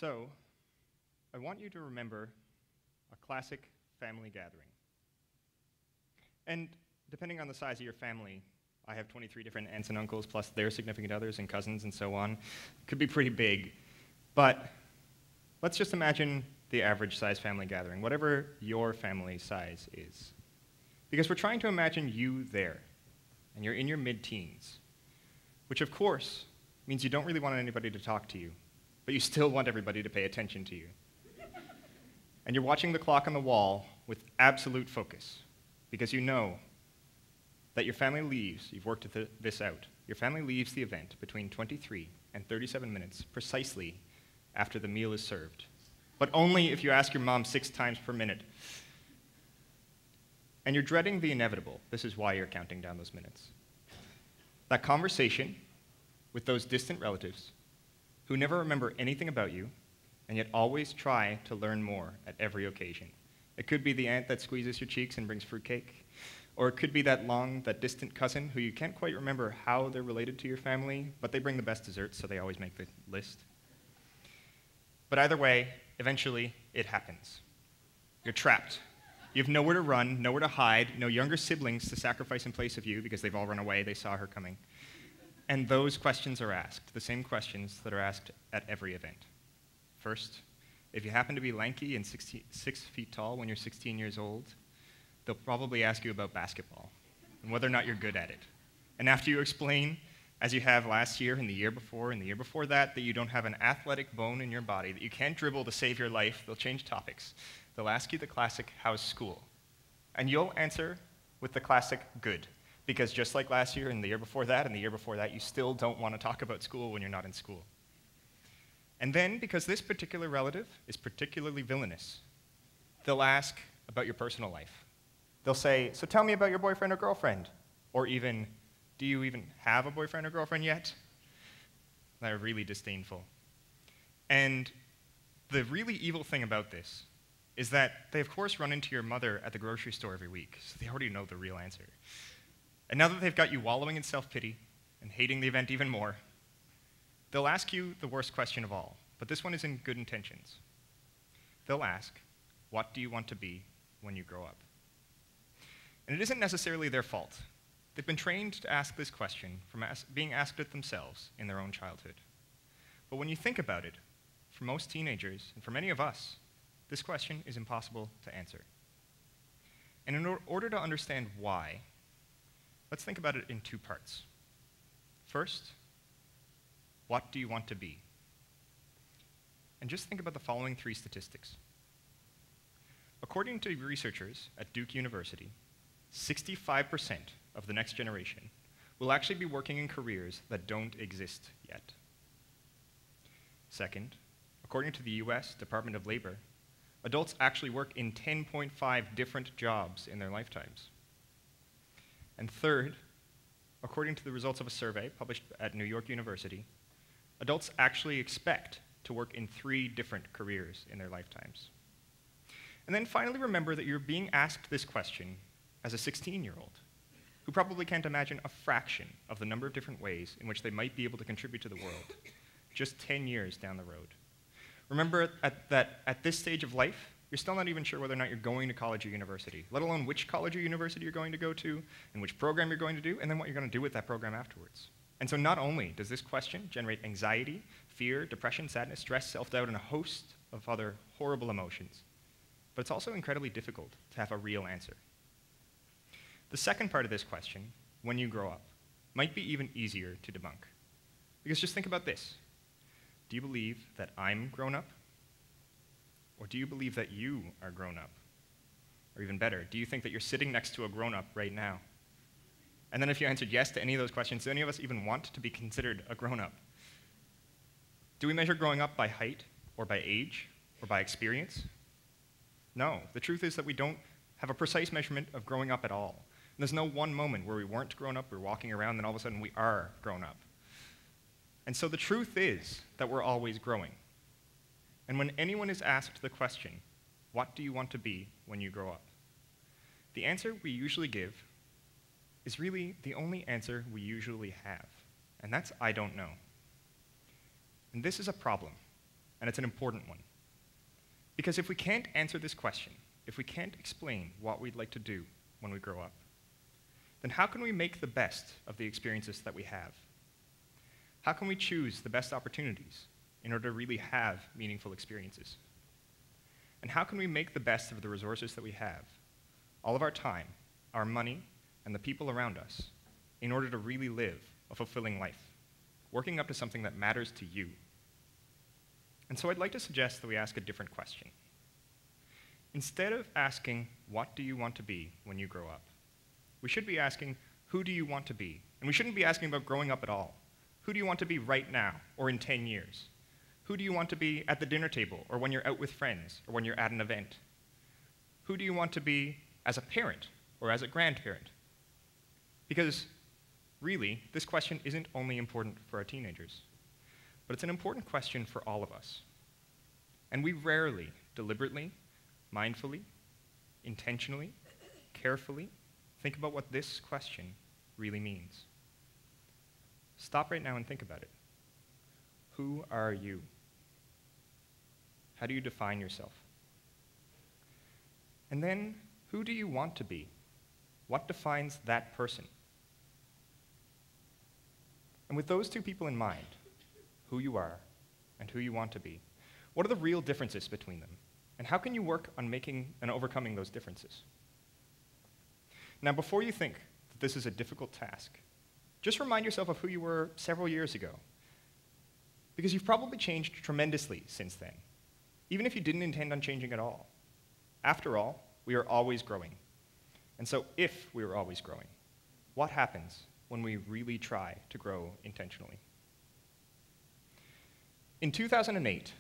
So, I want you to remember a classic family gathering. And depending on the size of your family, I have 23 different aunts and uncles, plus their significant others and cousins and so on. It could be pretty big. But let's just imagine the average size family gathering, whatever your family size is. Because we're trying to imagine you there, and you're in your mid-teens, which of course means you don't really want anybody to talk to you, but you still want everybody to pay attention to you. And you're watching the clock on the wall with absolute focus, because you know that your family leaves, you've worked this out, your family leaves the event between 23 and 37 minutes precisely after the meal is served, but only if you ask your mom 6 times per minute. And you're dreading the inevitable. This is why you're counting down those minutes. That conversation with those distant relatives who never remember anything about you and yet always try to learn more at every occasion. It could be the aunt that squeezes your cheeks and brings fruitcake, or it could be that distant cousin who you can't quite remember how they're related to your family, but they bring the best desserts, so they always make the list. But either way, eventually, it happens. You're trapped. You have nowhere to run, nowhere to hide, no younger siblings to sacrifice in place of you because they've all run away, they saw her coming. And those questions are asked, the same questions that are asked at every event. First, if you happen to be lanky and 6 feet tall when you're 16 years old, they'll probably ask you about basketball and whether or not you're good at it. And after you explain, as you have last year and the year before and the year before that you don't have an athletic bone in your body, that you can't dribble to save your life, they'll change topics. They'll ask you the classic, how's school? And you'll answer with the classic, good. Because just like last year and the year before that and the year before that, you still don't want to talk about school when you're not in school. And then, because this particular relative is particularly villainous, they'll ask about your personal life. They'll say, so tell me about your boyfriend or girlfriend. Or even, do you even have a boyfriend or girlfriend yet? They're really disdainful. And the really evil thing about this is that they, of course, run into your mother at the grocery store every week, so they already know the real answer. And now that they've got you wallowing in self-pity and hating the event even more, they'll ask you the worst question of all, but this one is in good intentions. They'll ask, what do you want to be when you grow up? And it isn't necessarily their fault. They've been trained to ask this question from being asked it themselves in their own childhood. But when you think about it, for most teenagers, and for many of us, this question is impossible to answer. And in order to understand why, let's think about it in 2 parts. First, what do you want to be? And just think about the following 3 statistics. According to researchers at Duke University, 65% of the next generation will actually be working in careers that don't exist yet. Second, according to the US Department of Labor, adults actually work in 10.5 different jobs in their lifetimes. And third, according to the results of a survey published at New York University, adults actually expect to work in 3 different careers in their lifetimes. And then finally remember that you're being asked this question as a 16-year-old who probably can't imagine a fraction of the number of different ways in which they might be able to contribute to the world just 10 years down the road. Remember that at this stage of life, you're still not even sure whether or not you're going to college or university, let alone which college or university you're going to go to, and which program you're going to do, and then what you're going to do with that program afterwards. And so not only does this question generate anxiety, fear, depression, sadness, stress, self-doubt, and a host of other horrible emotions, but it's also incredibly difficult to have a real answer. The second part of this question, when you grow up, might be even easier to debunk. Because just think about this. Do you believe that I'm grown up? Or do you believe that you are grown up? Or even better, do you think that you're sitting next to a grown-up right now? And then if you answered yes to any of those questions, do any of us even want to be considered a grown-up? Do we measure growing up by height, or by age, or by experience? No. The truth is that we don't have a precise measurement of growing up at all. And there's no one moment where we weren't grown up, we're walking around, then all of a sudden we are grown up. And so the truth is that we're always growing. And when anyone is asked the question, what do you want to be when you grow up? The answer we usually give is really the only answer we usually have. And that's, I don't know. And this is a problem. and it's an important one. Because if we can't answer this question, if we can't explain what we'd like to do when we grow up, then how can we make the best of the experiences that we have? How can we choose the best opportunities in order to really have meaningful experiences? And how can we make the best of the resources that we have, all of our time, our money, and the people around us, in order to really live a fulfilling life, working up to something that matters to you? And so I'd like to suggest that we ask a different question. Instead of asking, what do you want to be when you grow up? We should be asking, who do you want to be? And we shouldn't be asking about growing up at all. Who do you want to be right now, or in 10 years? Who do you want to be at the dinner table, or when you're out with friends, or when you're at an event? Who do you want to be as a parent, or as a grandparent? Because, really, this question isn't only important for our teenagers, but it's an important question for all of us. And we rarely, deliberately, mindfully, intentionally, carefully, think about what this question really means. Stop right now and think about it. Who are you? How do you define yourself? And then, who do you want to be? What defines that person? And with those two people in mind, who you are and who you want to be, what are the real differences between them? And how can you work on making and overcoming those differences? Now, before you think that this is a difficult task, just remind yourself of who you were several years ago. Because you've probably changed tremendously since then, even if you didn't intend on changing at all. After all, we are always growing. And so if we are always growing, what happens when we really try to grow intentionally? In 2008,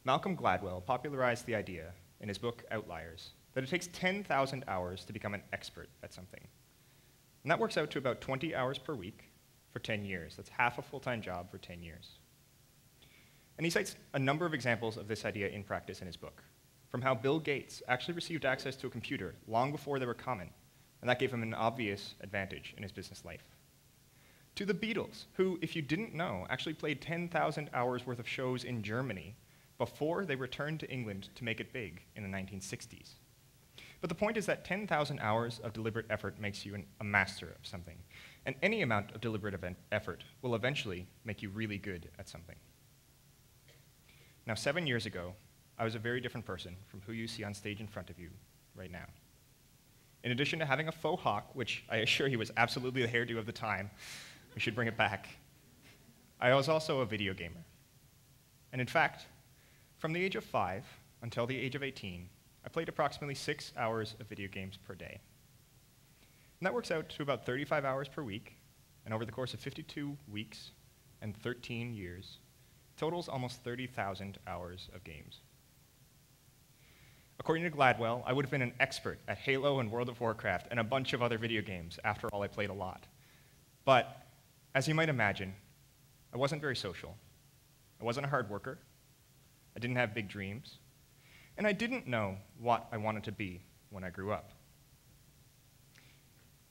Malcolm Gladwell popularized the idea in his book Outliers that it takes 10,000 hours to become an expert at something. And that works out to about 20 hours per week for 10 years. That's half a full-time job for 10 years. And he cites a number of examples of this idea in practice in his book, from how Bill Gates actually received access to a computer long before they were common, and that gave him an obvious advantage in his business life, to the Beatles, who, if you didn't know, actually played 10,000 hours worth of shows in Germany before they returned to England to make it big in the 1960s. But the point is that 10,000 hours of deliberate effort makes you a master of something, and any amount of deliberate effort will eventually make you really good at something. Now, 7 years ago, I was a very different person from who you see on stage in front of you right now. In addition to having a faux hawk, which I assure you was absolutely the hairdo of the time, we should bring it back, I was also a video gamer. And in fact, from the age of 5 until the age of 18, I played approximately 6 hours of video games per day. And that works out to about 35 hours per week, and over the course of 52 weeks and 13 years, totals almost 30,000 hours of games. According to Gladwell, I would have been an expert at Halo and World of Warcraft and a bunch of other video games. After all, I played a lot. But, as you might imagine, I wasn't very social. I wasn't a hard worker. I didn't have big dreams. And I didn't know what I wanted to be when I grew up.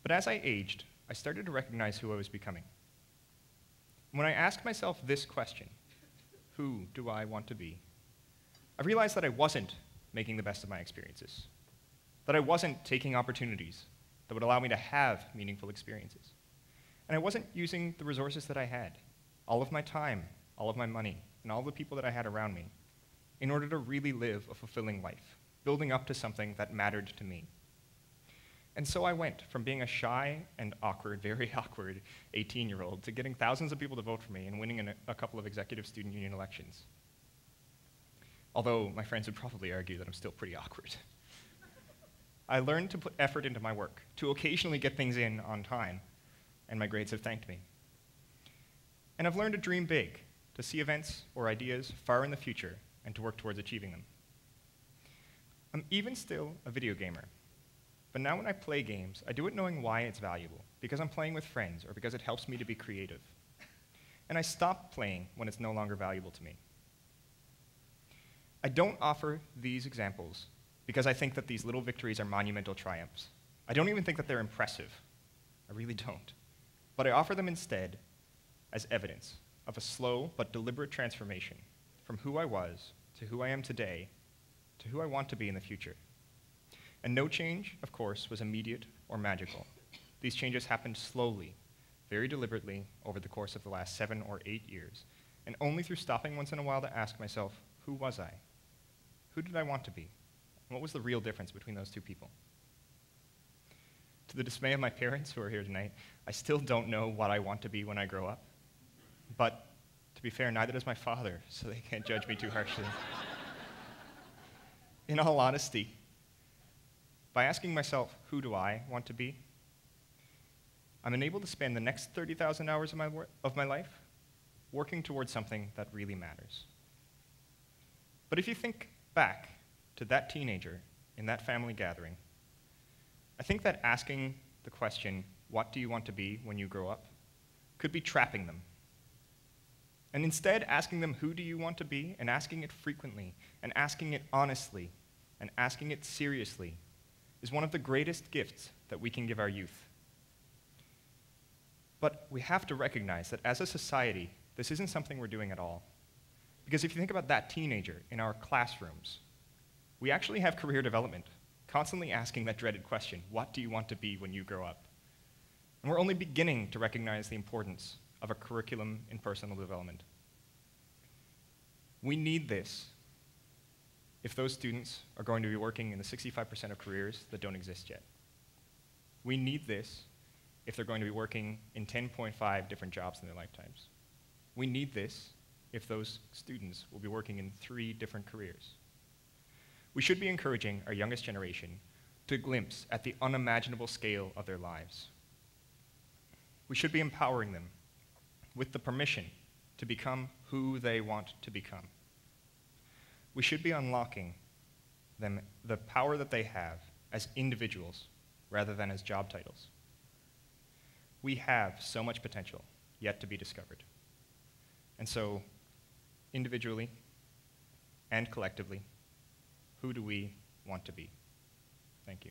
But as I aged, I started to recognize who I was becoming. When I asked myself this question, who do I want to be? I realized that I wasn't making the best of my experiences, that I wasn't taking opportunities that would allow me to have meaningful experiences, and I wasn't using the resources that I had, all of my time, all of my money, and all the people that I had around me, in order to really live a fulfilling life, building up to something that mattered to me. And so I went from being a shy and awkward, very awkward 18-year-old to getting thousands of people to vote for me and winning a couple of executive student union elections. Although my friends would probably argue that I'm still pretty awkward. I learned to put effort into my work, to occasionally get things in on time, and my grades have thanked me. And I've learned to dream big, to see events or ideas far in the future, and to work towards achieving them. I'm even still a video gamer. But now when I play games, I do it knowing why it's valuable, because I'm playing with friends or because it helps me to be creative. And I stop playing when it's no longer valuable to me. I don't offer these examples because I think that these little victories are monumental triumphs. I don't even think that they're impressive. I really don't. But I offer them instead as evidence of a slow but deliberate transformation from who I was to who I am today to who I want to be in the future. And no change, of course, was immediate or magical. These changes happened slowly, very deliberately, over the course of the last 7 or 8 years, and only through stopping once in a while to ask myself, who was I? Who did I want to be? And what was the real difference between those two people? To the dismay of my parents who are here tonight, I still don't know what I want to be when I grow up. But to be fair, neither does my father, so they can't judge me too harshly. In all honesty, by asking myself, who do I want to be, I'm enabled to spend the next 30,000 hours of my life working towards something that really matters. But if you think back to that teenager in that family gathering, I think that asking the question, what do you want to be when you grow up, could be trapping them. And instead, asking them, who do you want to be, and asking it frequently, and asking it honestly, and asking it seriously, is one of the greatest gifts that we can give our youth. But we have to recognize that as a society, this isn't something we're doing at all. Because if you think about that teenager in our classrooms, we actually have career development, constantly asking that dreaded question, what do you want to be when you grow up? And we're only beginning to recognize the importance of a curriculum in personal development. We need this if those students are going to be working in the 65% of careers that don't exist yet. We need this if they're going to be working in 10.5 different jobs in their lifetimes. We need this if those students will be working in 3 different careers. We should be encouraging our youngest generation to glimpse at the unimaginable scale of their lives. We should be empowering them with the permission to become who they want to become. We should be unlocking them the power that they have as individuals rather than as job titles. We have so much potential yet to be discovered. And so, individually and collectively, who do we want to be? Thank you.